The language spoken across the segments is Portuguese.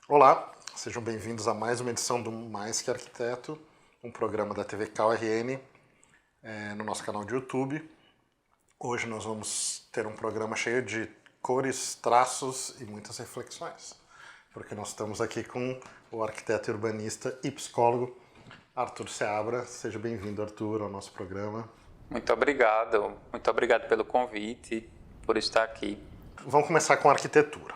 Olá, sejam bem-vindos a mais uma edição do Mais Que Arquiteto, um programa da TV KRN no nosso canal de YouTube. Hoje nós vamos ter um programa cheio de cores, traços e muitas reflexões, porque nós estamos aqui com o arquiteto urbanista e psicólogo Arthur Seabra. Seja bem-vindo, Arthur, ao nosso programa. Muito obrigado pelo convite, por estar aqui. Vamos começar com a arquitetura.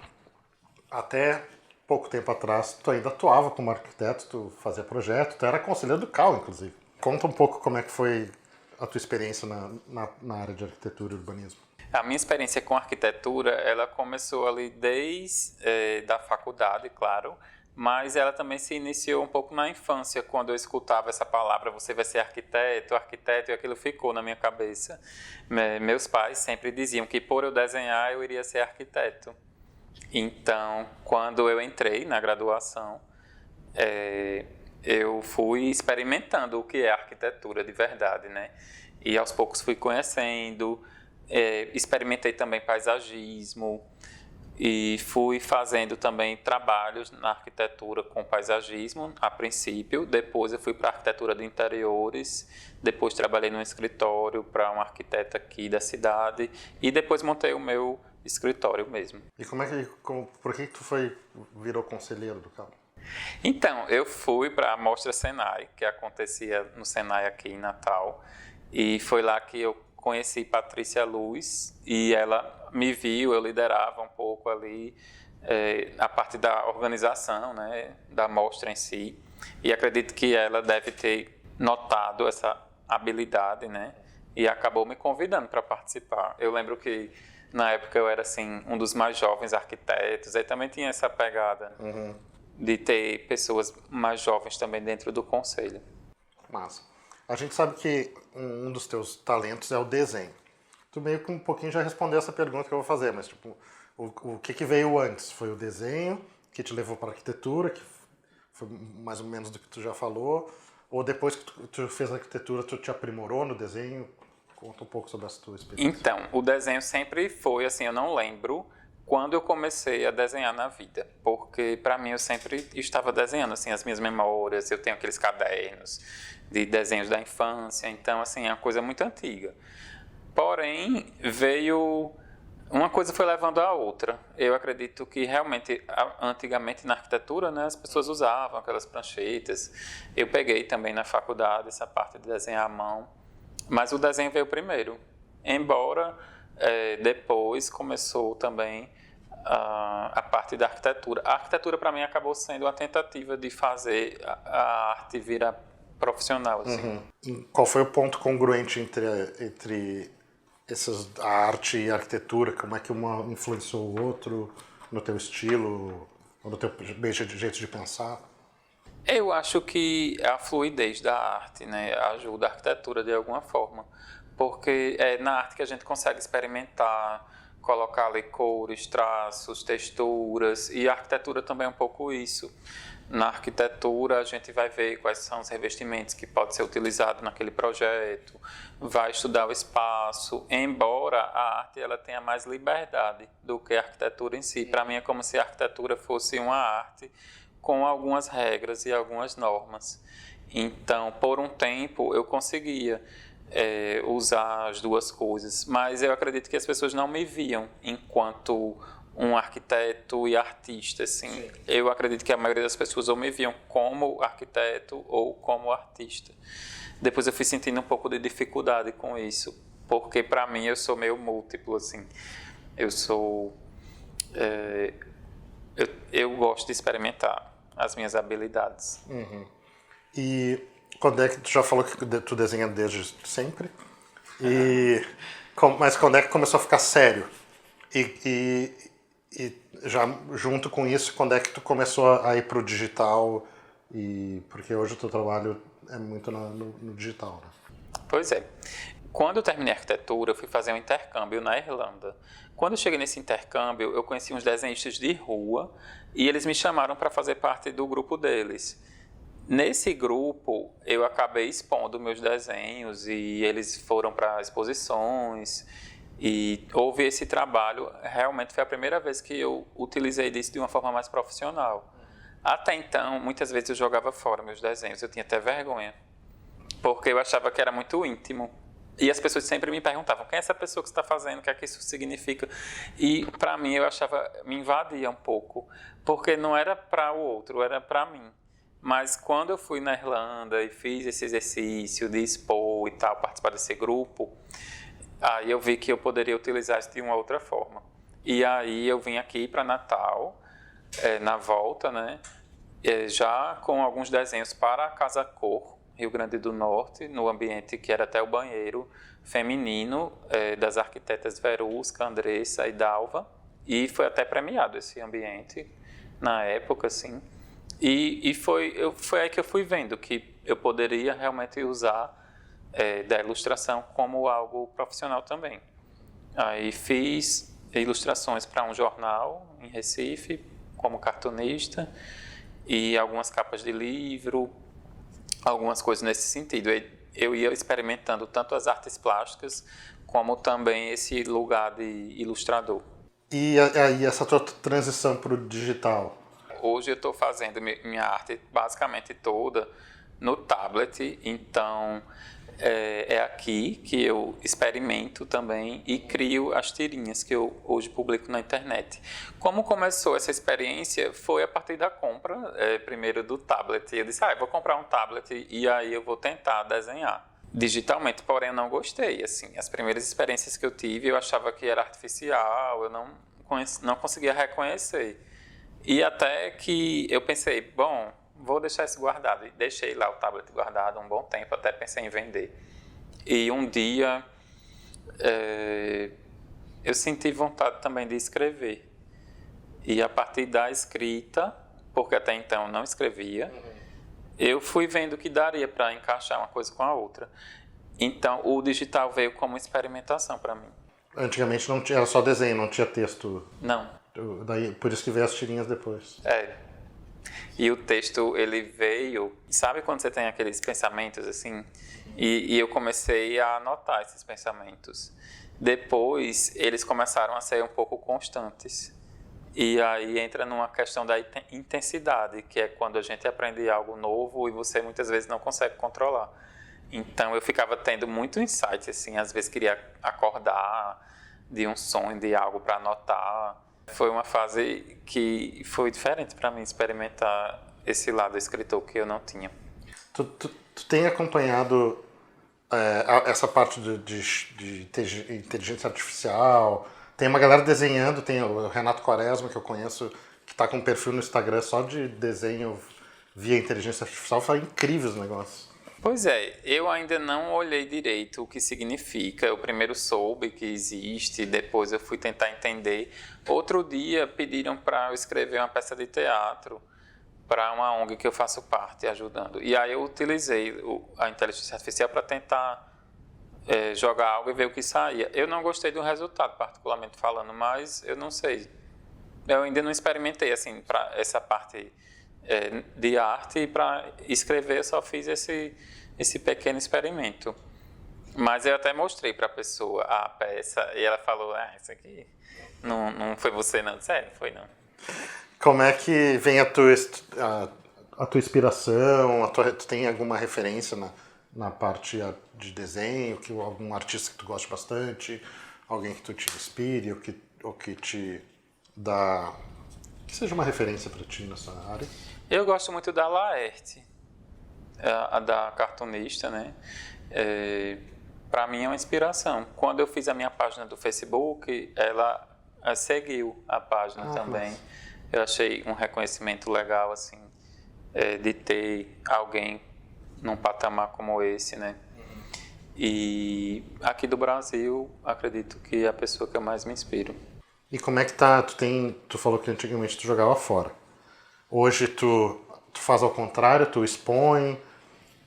Até pouco tempo atrás, tu ainda atuava como arquiteto, tu fazia projeto, tu era conselheiro do CAL, inclusive. Conta um pouco como é que foi a tua experiência na área de arquitetura e urbanismo. A minha experiência com arquitetura, ela começou ali desde da faculdade, claro, mas ela também se iniciou um pouco na infância, quando eu escutava essa palavra, você vai ser arquiteto, e aquilo ficou na minha cabeça. Meus pais sempre diziam que por eu desenhar, eu iria ser arquiteto. Então, quando eu entrei na graduação, eu fui experimentando o que é arquitetura de verdade, né? E aos poucos fui conhecendo, experimentei também paisagismo e fui fazendo também trabalhos na arquitetura com paisagismo, a princípio. Depois eu fui para a arquitetura de interiores, depois trabalhei num escritório para um arquiteto aqui da cidade e depois montei o meu escritório mesmo. E por que tu virou conselheiro do CAL? Então, eu fui para a Mostra Senai, que acontecia no Senai aqui em Natal, e foi lá que eu conheci Patrícia Luz, e ela me viu, eu liderava um pouco ali a parte da organização, né, da mostra em si, e acredito que ela deve ter notado essa habilidade, né, e acabou me convidando para participar. Eu lembro que na época eu era assim, um dos mais jovens arquitetos, aí também tinha essa pegada de ter pessoas mais jovens também dentro do conselho. Massa. A gente sabe que um dos teus talentos é o desenho. Tu meio que um pouquinho já respondeu essa pergunta que eu vou fazer, mas tipo, o que veio antes? Foi o desenho que te levou para a arquitetura, que foi mais ou menos do que tu já falou, ou depois que tu fez a arquitetura, tu te aprimorou no desenho? Conta um pouco sobre essa tua experiência. Então, o desenho sempre foi assim, eu não lembro quando eu comecei a desenhar na vida, porque para mim eu sempre estava desenhando, assim, as minhas memórias, eu tenho aqueles cadernos de desenhos da infância, então assim, é uma coisa muito antiga. Porém, uma coisa foi levando a outra. Eu acredito que realmente, antigamente na arquitetura, né, as pessoas usavam aquelas pranchetas. Eu peguei também na faculdade essa parte de desenhar à mão, mas o desenho veio primeiro, embora depois começou também a parte da arquitetura. A arquitetura, para mim, acabou sendo uma tentativa de fazer a arte virar profissional. Assim. Qual foi o ponto congruente entre a arte e a arquitetura? Como é que uma influenciou o outro no teu estilo, ou no teu jeito de pensar? Eu acho que a fluidez da arte, né, ajuda a arquitetura de alguma forma, porque é na arte que a gente consegue experimentar, colocar ali cores, traços, texturas, e a arquitetura também é um pouco isso. Na arquitetura a gente vai ver quais são os revestimentos que podem ser utilizados naquele projeto, vai estudar o espaço, embora a arte ela tenha mais liberdade do que a arquitetura em si. Para mim é como se a arquitetura fosse uma arte com algumas regras e algumas normas. Então, por um tempo, eu conseguia usar as duas coisas, mas eu acredito que as pessoas não me viam enquanto um arquiteto e artista. Assim. Eu acredito que a maioria das pessoas ou me viam como arquiteto ou como artista. Depois eu fui sentindo um pouco de dificuldade com isso, porque para mim eu sou meio múltiplo. Assim. Eu gosto de experimentar as minhas habilidades. E quando é que tu já falou que tu desenha desde sempre? Mas quando é que começou a ficar sério? E já junto com isso, quando é que tu começou a ir pro digital? Porque hoje o teu trabalho é muito no digital, né? Pois é. Quando eu terminei a arquitetura, eu fui fazer um intercâmbio na Irlanda. Quando eu cheguei nesse intercâmbio, eu conheci uns desenhistas de rua e eles me chamaram para fazer parte do grupo deles. Nesse grupo, eu acabei expondo meus desenhos e eles foram para exposições e houve esse trabalho. Realmente foi a primeira vez que eu utilizei disso de uma forma mais profissional. Até então, muitas vezes eu jogava fora meus desenhos, eu tinha até vergonha, porque eu achava que era muito íntimo. E as pessoas sempre me perguntavam, quem é essa pessoa que você está fazendo, o que é que isso significa? E para mim eu achava, me invadia um pouco, porque não era para o outro, era para mim. Mas quando eu fui na Irlanda e fiz esse exercício de expor e tal, participar desse grupo, aí eu vi que eu poderia utilizar isso de uma outra forma. E aí eu vim aqui para Natal, na volta, né, já com alguns desenhos para a Casa Cor, Rio Grande do Norte, no ambiente que era até o banheiro feminino das arquitetas Verusca, Andressa e Dalva. E foi até premiado esse ambiente na época, assim. E foi aí que eu fui vendo que eu poderia realmente usar da ilustração como algo profissional também. Aí fiz ilustrações para um jornal em Recife, como cartunista, e algumas capas de livro, algumas coisas nesse sentido. Eu ia experimentando tanto as artes plásticas, como também esse lugar de ilustrador. E aí essa tua transição para o digital? Hoje eu estou fazendo minha arte basicamente toda no tablet, então é aqui que eu experimento também e crio as tirinhas que eu hoje publico na internet. Como começou essa experiência foi a partir da compra, primeiro do tablet. Eu disse, eu vou comprar um tablet e aí eu vou tentar desenhar digitalmente, porém eu não gostei. Assim, as primeiras experiências que eu tive eu achava que era artificial, eu não conseguia reconhecer. E até que eu pensei, bom, vou deixar isso guardado. E deixei lá o tablet guardado um bom tempo, até pensei em vender. E um dia eu senti vontade também de escrever. E a partir da escrita, porque até então eu não escrevia, eu fui vendo que daria para encaixar uma coisa com a outra. Então o digital veio como experimentação para mim. Antigamente não tinha, era só desenho, não tinha texto. Não. Daí, por isso que veio as tirinhas depois. E o texto, ele veio... Sabe quando você tem aqueles pensamentos, assim? E eu comecei a anotar esses pensamentos. Depois, eles começaram a ser um pouco constantes. E aí entra numa questão da intensidade, que é quando a gente aprende algo novo e você muitas vezes não consegue controlar. Então, eu ficava tendo muito insight, assim. Às vezes, queria acordar de um sonho, de algo para anotar. Foi uma fase que foi diferente para mim experimentar esse lado escritor que eu não tinha. Tu tem acompanhado essa parte de inteligência artificial? Tem uma galera desenhando, tem o Renato Quaresma, que eu conheço, que está com um perfil no Instagram só de desenho via inteligência artificial. Fala incrível os negócios. Pois é, eu ainda não olhei direito o que significa. Eu primeiro soube que existe, depois eu fui tentar entender. Outro dia pediram para eu escrever uma peça de teatro para uma ONG que eu faço parte, ajudando. E aí eu utilizei a inteligência artificial para tentar jogar algo e ver o que saía. Eu não gostei do resultado, particularmente falando, mas eu não sei. Eu ainda não experimentei assim para essa parte de arte, e para escrever eu só fiz esse pequeno experimento. Mas eu até mostrei para a pessoa a peça e ela falou, isso aqui não foi você não. Sério, não foi não. Como é que vem a tua inspiração? Tu tem alguma referência na parte de desenho? Algum artista que tu goste bastante? Alguém que tu te inspire ou que te dá... Que seja uma referência para ti nessa área? Eu gosto muito da Laerte, a da cartunista, né? Para mim é uma inspiração. Quando eu fiz a minha página do Facebook, ela seguiu a página também. Nossa. Eu achei um reconhecimento legal, assim, de ter alguém num patamar como esse, né? E aqui do Brasil, acredito que é a pessoa que eu mais me inspiro. E como é que tá? Tu falou que antigamente tu jogava fora. Hoje tu faz ao contrário, tu expõe,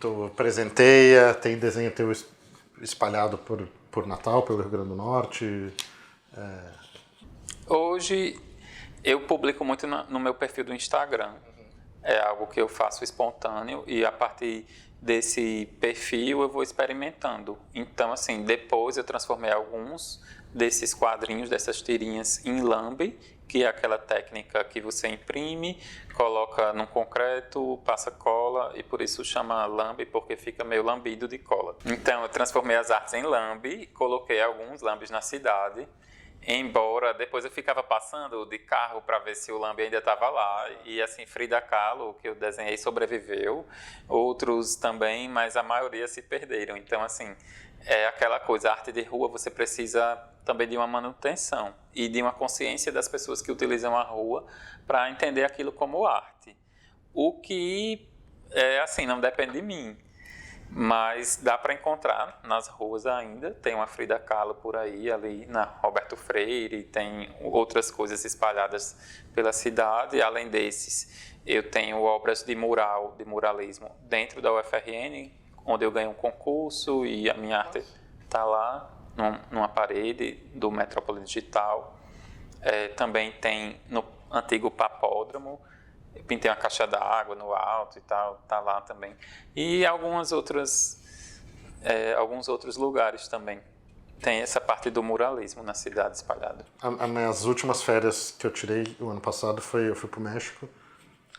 tu presenteia, tem desenho teu espalhado por Natal, pelo Rio Grande do Norte. Hoje eu publico muito no meu perfil do Instagram. é algo que eu faço espontâneo e a partir desse perfil eu vou experimentando. Então, assim, depois eu transformei alguns desses quadrinhos, dessas tirinhas em lambe, que é aquela técnica que você imprime, coloca num concreto, passa cola e por isso chama lambe, porque fica meio lambido de cola. Então eu transformei as artes em lambe, coloquei alguns lambes na cidade, embora depois eu ficava passando de carro para ver se o lambe ainda estava lá, e assim, Frida Kahlo, que eu desenhei, sobreviveu, outros também, mas a maioria se perderam. Então, assim, é aquela coisa, a arte de rua você precisa também de uma manutenção e de uma consciência das pessoas que utilizam a rua para entender aquilo como arte. O que, assim, não depende de mim. Mas dá para encontrar nas ruas ainda. Tem uma Frida Kahlo por aí, ali na Roberto Freire, tem outras coisas espalhadas pela cidade. Além desses, eu tenho obras de mural, de muralismo dentro da UFRN, onde eu ganho um concurso e a minha arte está lá, numa parede do Metrópole Digital. Também tem no antigo Papódromo. Eu pintei uma caixa d'água no alto e tal, tá lá também. E alguns outros lugares também. Tem essa parte do muralismo na cidade espalhada. As minhas últimas férias que eu tirei o ano passado eu fui pro México.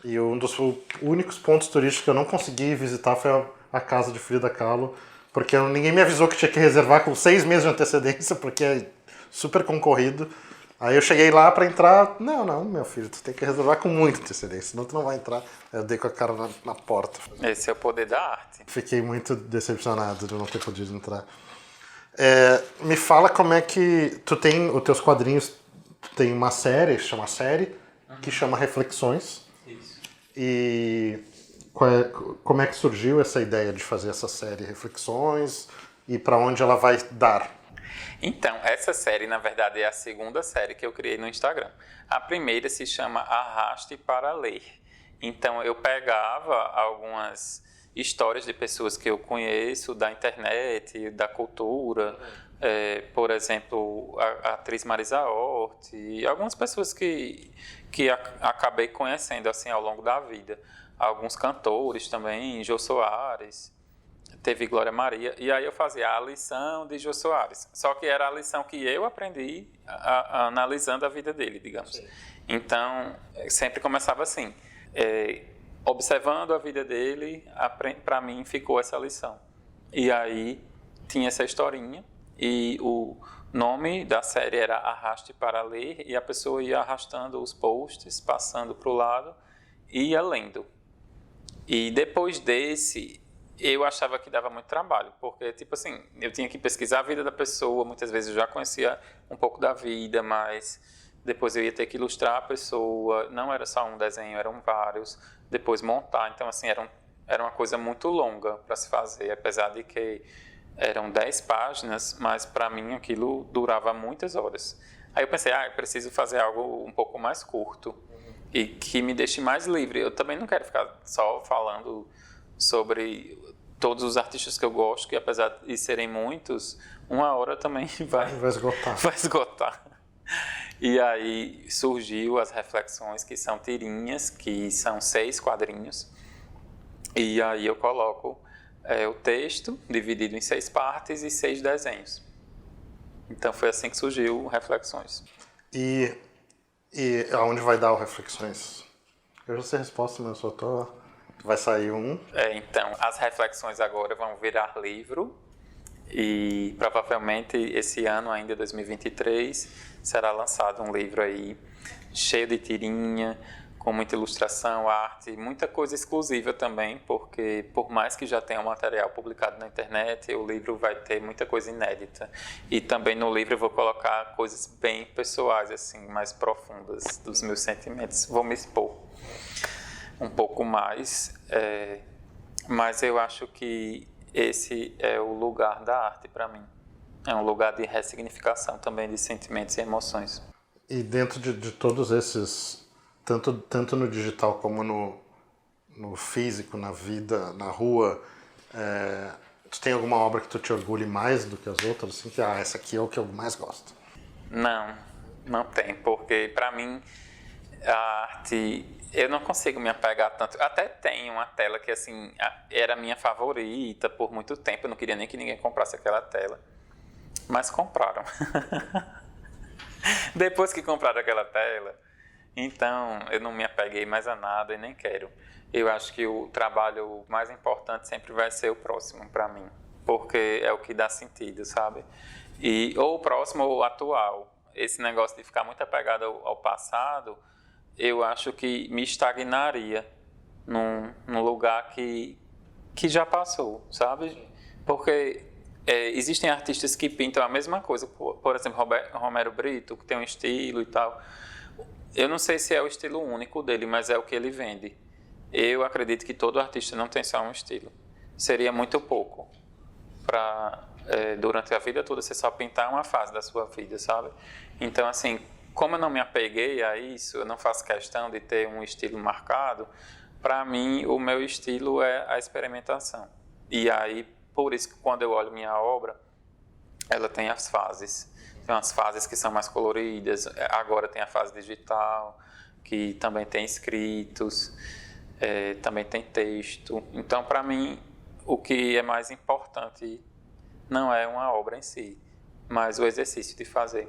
E um dos únicos pontos turísticos que eu não consegui visitar foi a casa de Frida Kahlo, porque ninguém me avisou que tinha que reservar com 6 meses de antecedência, porque é super concorrido. Aí eu cheguei lá pra entrar, não, meu filho, tu tem que reservar com muita antecedência, senão tu não vai entrar. Eu dei com a cara na porta. Esse é o poder da arte. Fiquei muito decepcionado de não ter podido entrar. Me fala como é que tu tem os teus quadrinhos, tu tem uma série, que chama Reflexões. Isso. E como é que surgiu essa ideia de fazer essa série Reflexões e para onde ela vai dar? Então, essa série, na verdade, é a segunda série que eu criei no Instagram. A primeira se chama Arraste para Ler. Então, eu pegava algumas histórias de pessoas que eu conheço, da internet, da cultura, por exemplo, a atriz Marisa Hort, e algumas pessoas que acabei conhecendo assim, ao longo da vida. Alguns cantores também, Jô Soares. Teve Glória Maria, e aí eu fazia a lição de Jô Soares. Só que era a lição que eu aprendi analisando a vida dele, digamos. Sim. Então, sempre começava assim, observando a vida dele, para mim ficou essa lição. E aí tinha essa historinha, e o nome da série era Arraste para Ler, e a pessoa ia arrastando os posts, passando para o lado, e ia lendo. E depois desse, eu achava que dava muito trabalho, porque, tipo assim, eu tinha que pesquisar a vida da pessoa, muitas vezes eu já conhecia um pouco da vida, mas depois eu ia ter que ilustrar a pessoa, não era só um desenho, eram vários, depois montar, então, assim, era uma coisa muito longa para se fazer, apesar de que eram 10 páginas, mas para mim aquilo durava muitas horas. Aí eu pensei, eu preciso fazer algo um pouco mais curto e que me deixe mais livre. Eu também não quero ficar só falando sobre todos os artistas que eu gosto, que apesar de serem muitos, uma hora também vai esgotar. E aí surgiu as reflexões, que são tirinhas, que são 6 quadrinhos. E aí eu coloco o texto dividido em 6 partes e 6 desenhos. Então foi assim que surgiu Reflexões. E aonde vai dar o Reflexões? Eu já sei a resposta, mas eu só vai sair um. Então, as reflexões agora vão virar livro e provavelmente esse ano, ainda 2023, será lançado um livro aí cheio de tirinha, com muita ilustração, arte, muita coisa exclusiva também, porque por mais que já tenha um material publicado na internet, o livro vai ter muita coisa inédita. E também no livro eu vou colocar coisas bem pessoais, assim, mais profundas dos meus sentimentos. Vou me expor um pouco mais, mas eu acho que esse é o lugar da arte para mim. É um lugar de ressignificação também de sentimentos e emoções. E dentro de todos esses, tanto no digital como no físico, na vida, na rua, tu tem alguma obra que tu te orgulhe mais do que as outras? Assim, que essa aqui é o que eu mais gosto. Não tem, porque para mim A arte, eu não consigo me apegar tanto. Até tenho uma tela que, assim, era a minha favorita por muito tempo. Eu não queria nem que ninguém comprasse aquela tela. Mas compraram. Depois que compraram aquela tela, então eu não me apeguei mais a nada e nem quero. Eu acho que o trabalho mais importante sempre vai ser o próximo para mim, porque é o que dá sentido, sabe? E ou o próximo ou o atual. Esse negócio de ficar muito apegado ao passado, eu acho que me estagnaria num lugar que já passou, sabe? Porque existem artistas que pintam a mesma coisa, por exemplo, Romero Brito, que tem um estilo e tal. Eu não sei se é o estilo único dele, mas é o que ele vende. Eu acredito que todo artista não tem só um estilo. Seria muito pouco para durante a vida toda você só pintar uma fase da sua vida, sabe? Então, assim, como eu não me apeguei a isso, eu não faço questão de ter um estilo marcado, para mim o meu estilo é a experimentação. E aí, por isso que quando eu olho minha obra, ela tem as fases. Tem umas fases que são mais coloridas, agora tem a fase digital, que também tem escritos, também tem texto. Então, para mim, o que é mais importante não é uma obra em si, mas o exercício de fazer.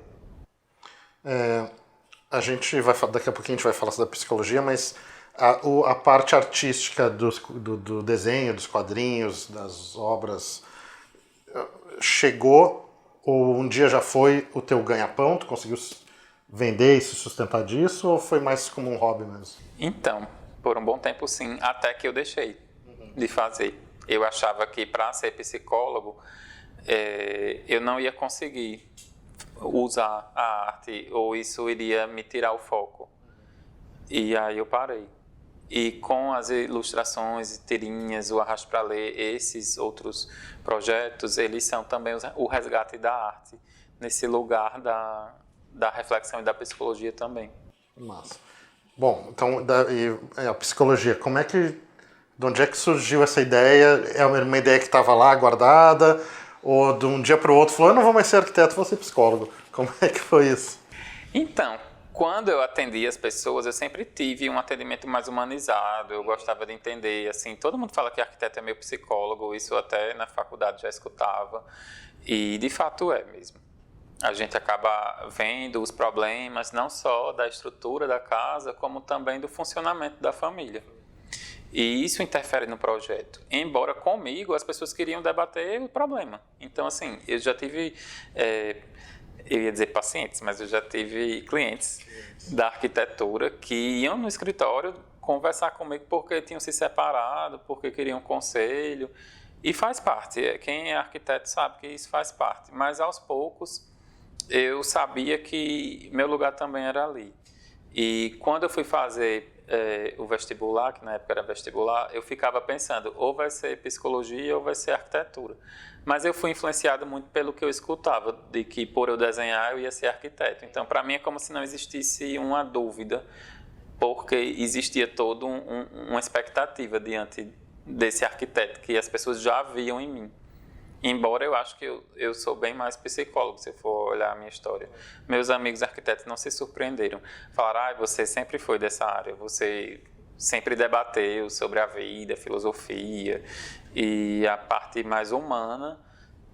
A gente vai daqui a pouquinho a gente vai falar da psicologia, mas a parte artística do desenho, dos quadrinhos, das obras, chegou ou um dia já foi o teu ganha-pão? Tu conseguiu vender e se sustentar disso ou foi mais como um hobby mesmo? Então, por um bom tempo sim, até que eu deixei de fazer. Eu achava que para ser psicólogo eu não ia conseguir usar a arte ou isso iria me tirar o foco. E aí eu parei. E com as ilustrações, tirinhas, o Arrasto para Ler, esses outros projetos, eles são também o resgate da arte, nesse lugar da reflexão e da psicologia também. Massa. Bom, então, a psicologia, de onde é que surgiu essa ideia? É uma ideia que estava lá guardada? Ou de um dia para o outro falou, eu não vou mais ser arquiteto, vou ser psicólogo? Como é que foi isso? Então, quando eu atendi as pessoas, eu sempre tive um atendimento mais humanizado, eu gostava de entender, assim, todo mundo fala que arquiteto é meio psicólogo, isso até na faculdade já escutava, e de fato é mesmo. A gente acaba vendo os problemas não só da estrutura da casa, como também do funcionamento da família. E isso interfere no projeto. Embora comigo as pessoas queriam debater o problema. Então, assim, eu já tive, eu ia dizer pacientes, mas eu já tive clientes da arquitetura que iam no escritório conversar comigo porque tinham se separado, porque queriam conselho. E faz parte. Quem é arquiteto sabe que isso faz parte. Mas aos poucos eu sabia que meu lugar também era ali. E quando eu fui fazer o vestibular, que na época era vestibular, eu ficava pensando, ou vai ser psicologia ou vai ser arquitetura. Mas eu fui influenciado muito pelo que eu escutava, de que por eu desenhar eu ia ser arquiteto. Então, para mim é como se não existisse uma dúvida, porque existia toda uma expectativa diante desse arquiteto, que as pessoas já viam em mim. Embora eu acho que eu sou bem mais psicólogo, se eu for olhar a minha história. Meus amigos arquitetos não se surpreenderam. Falaram, você sempre foi dessa área, você sempre debateu sobre a vida, filosofia, e a parte mais humana,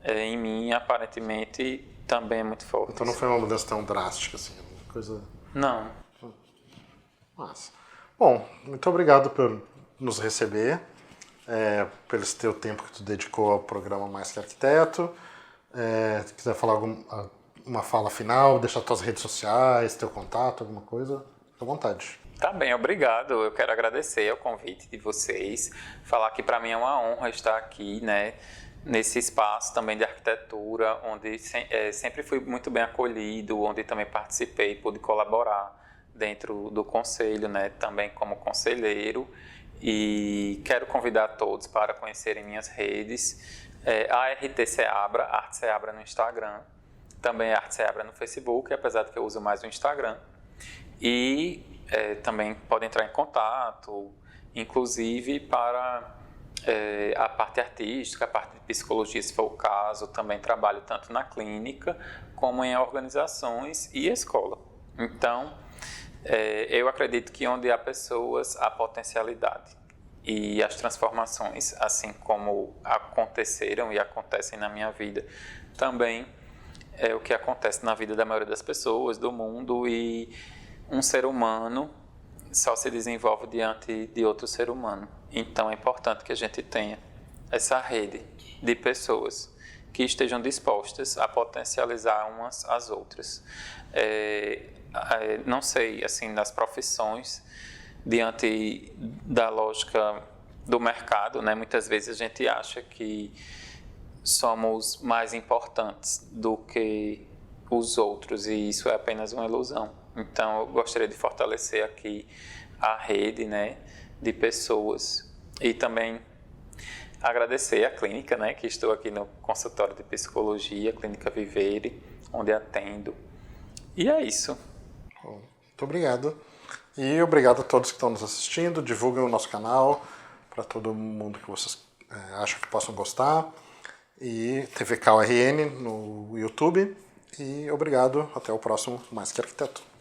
em mim, aparentemente, também é muito forte. Então não foi uma mudança tão drástica, assim, uma coisa... Não. Massa. Bom, muito obrigado por nos receber. Pelo teu tempo que tu dedicou ao programa Mais Que Arquiteto. Se quiser falar uma fala final, deixar tuas redes sociais, teu contato, alguma coisa, fica à vontade. Tá bem, obrigado. Eu quero agradecer o convite de vocês. Falar que para mim é uma honra estar aqui, né, nesse espaço também de arquitetura, onde sempre fui muito bem acolhido, onde também participei, pude colaborar dentro do conselho, né, também como conselheiro. E quero convidar todos para conhecerem minhas redes, a RT Seabra, Arte Seabra no Instagram, também Arte Seabra no Facebook, apesar de que eu uso mais o Instagram. E também podem entrar em contato, inclusive para a parte artística, a parte de psicologia, se for o caso. Também trabalho tanto na clínica como em organizações e escola. Então, Eu acredito que onde há pessoas, há potencialidade. E as transformações, assim como aconteceram e acontecem na minha vida, também é o que acontece na vida da maioria das pessoas, do mundo, e um ser humano só se desenvolve diante de outro ser humano. Então é importante que a gente tenha essa rede de pessoas que estejam dispostas a potencializar umas às outras. Não sei, assim, nas profissões, diante da lógica do mercado, né? Muitas vezes a gente acha que somos mais importantes do que os outros e isso é apenas uma ilusão. Então eu gostaria de fortalecer aqui a rede, né, de pessoas e também agradecer a clínica, né, que estou aqui no consultório de psicologia, Clínica Vivere, onde atendo. E é isso. Muito obrigado. E obrigado a todos que estão nos assistindo. Divulguem o nosso canal para todo mundo que vocês acham que possam gostar. E TV KRN no YouTube. E obrigado. Até o próximo Mais Que Arquiteto.